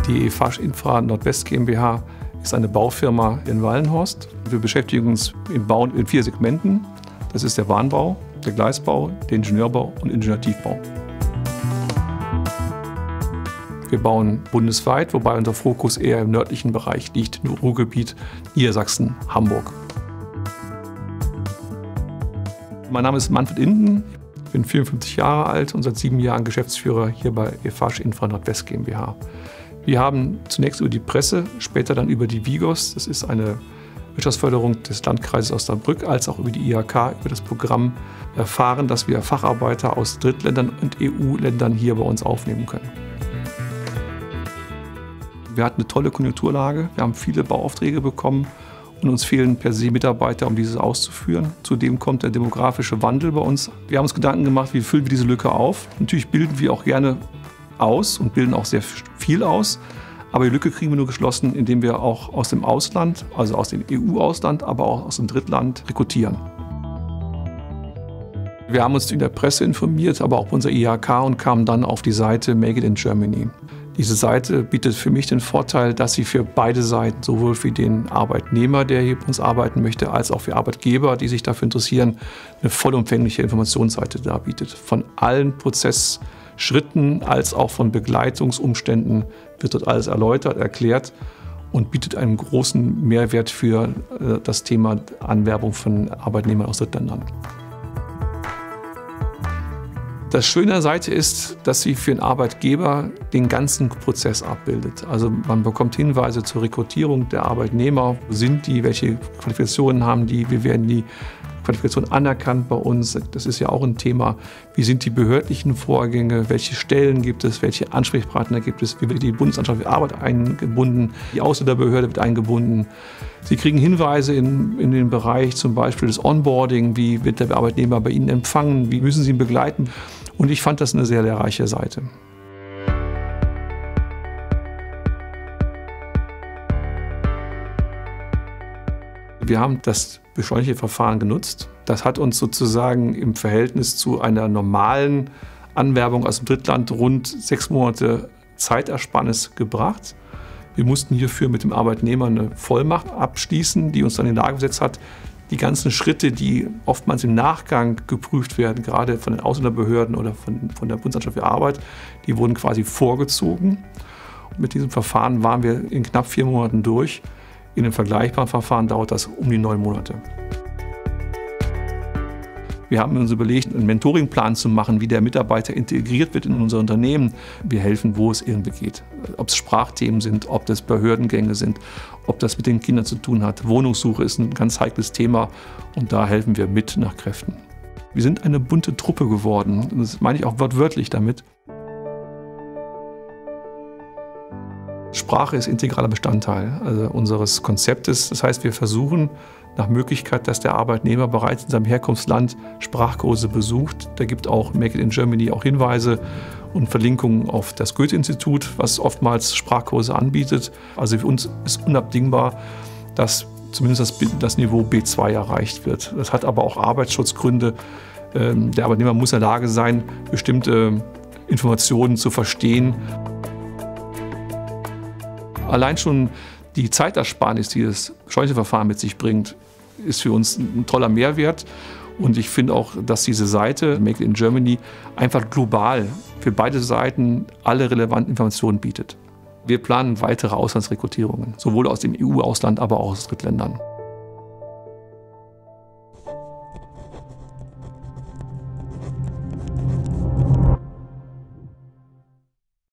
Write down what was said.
Die EFASCH Infra Nordwest GmbH ist eine Baufirma in Wallenhorst. Wir beschäftigen uns im Bau in 4 Segmenten. Das ist der Bahnbau, der Gleisbau, der Ingenieurbau und Ingenieurtiefbau. Wir bauen bundesweit, wobei unser Fokus eher im nördlichen Bereich liegt, im Ruhrgebiet, Niedersachsen, Hamburg. Mein Name ist Manfred Inden, ich bin 54 Jahre alt und seit 7 Jahren Geschäftsführer hier bei EFASCH Infra Nordwest GmbH. Wir haben zunächst über die Presse, später dann über die Vigos, das ist eine Wirtschaftsförderung des Landkreises Osnabrück, als auch über die IHK, über das Programm erfahren, dass wir Facharbeiter aus Drittländern und EU-Ländern hier bei uns aufnehmen können. Wir hatten eine tolle Konjunkturlage, wir haben viele Bauaufträge bekommen und uns fehlen per se Mitarbeiter, um dieses auszuführen. Zudem kommt der demografische Wandel bei uns. Wir haben uns Gedanken gemacht, wie füllen wir diese Lücke auf. Natürlich bilden wir auch gerne aus und bilden auch sehr viel aus. Aber die Lücke kriegen wir nur geschlossen, indem wir auch aus dem Ausland, also aus dem EU-Ausland, aber auch aus dem Drittland rekrutieren. Wir haben uns in der Presse informiert, aber auch bei unserer IHK und kamen dann auf die Seite Make it in Germany. Diese Seite bietet für mich den Vorteil, dass sie für beide Seiten, sowohl für den Arbeitnehmer, der hier bei uns arbeiten möchte, als auch für Arbeitgeber, die sich dafür interessieren, eine vollumfängliche Informationsseite darbietet. Von allen Prozessschritten als auch von Begleitungsumständen wird dort alles erläutert, erklärt und bietet einen großen Mehrwert für das Thema Anwerbung von Arbeitnehmern aus Drittländern. Das Schöne an der Seite ist, dass sie für den Arbeitgeber den ganzen Prozess abbildet. Also man bekommt Hinweise zur Rekrutierung der Arbeitnehmer. Wo sind die? Welche Qualifikationen haben die? Wie werden die Qualifikationen anerkannt bei uns? Das ist ja auch ein Thema. Wie sind die behördlichen Vorgänge? Welche Stellen gibt es? Welche Ansprechpartner gibt es? Wie wird die Bundesanstalt für Arbeit eingebunden? Die Ausländerbehörde wird eingebunden. Sie kriegen Hinweise in den Bereich zum Beispiel des Onboarding. Wie wird der Arbeitnehmer bei Ihnen empfangen? Wie müssen Sie ihn begleiten? Und ich fand das eine sehr lehrreiche Seite. Wir haben das beschleunigte Verfahren genutzt. Das hat uns sozusagen im Verhältnis zu einer normalen Anwerbung aus dem Drittland rund 6 Monate Zeitersparnis gebracht. Wir mussten hierfür mit dem Arbeitnehmer eine Vollmacht abschließen, die uns dann in die Lage gesetzt hat, die ganzen Schritte, die oftmals im Nachgang geprüft werden, gerade von den Ausländerbehörden oder von der Bundesanstalt für Arbeit, die wurden quasi vorgezogen. Und mit diesem Verfahren waren wir in knapp 4 Monaten durch. In einem vergleichbaren Verfahren dauert das um die 9 Monate. Wir haben uns überlegt, einen Mentoringplan zu machen, wie der Mitarbeiter integriert wird in unser Unternehmen. Wir helfen, wo es irgendwie geht. Ob es Sprachthemen sind, ob das Behördengänge sind, ob das mit den Kindern zu tun hat. Wohnungssuche ist ein ganz heikles Thema und da helfen wir mit nach Kräften. Wir sind eine bunte Truppe geworden. Das meine ich auch wortwörtlich damit. Sprache ist integraler Bestandteil unseres Konzeptes. Das heißt, wir versuchen nach Möglichkeit, dass der Arbeitnehmer bereits in seinem Herkunftsland Sprachkurse besucht. Da gibt auch Make it in Germany auch Hinweise und Verlinkungen auf das Goethe-Institut, was oftmals Sprachkurse anbietet. Also für uns ist unabdingbar, dass zumindest das Niveau B2 erreicht wird. Das hat aber auch Arbeitsschutzgründe. Der Arbeitnehmer muss in der Lage sein, bestimmte Informationen zu verstehen. Allein schon die Zeitersparnis, die das beschleunigte Verfahren mit sich bringt, ist für uns ein toller Mehrwert. Und ich finde auch, dass diese Seite Make it in Germany einfach global für beide Seiten alle relevanten Informationen bietet. Wir planen weitere Auslandsrekrutierungen, sowohl aus dem EU-Ausland, aber auch aus Drittländern.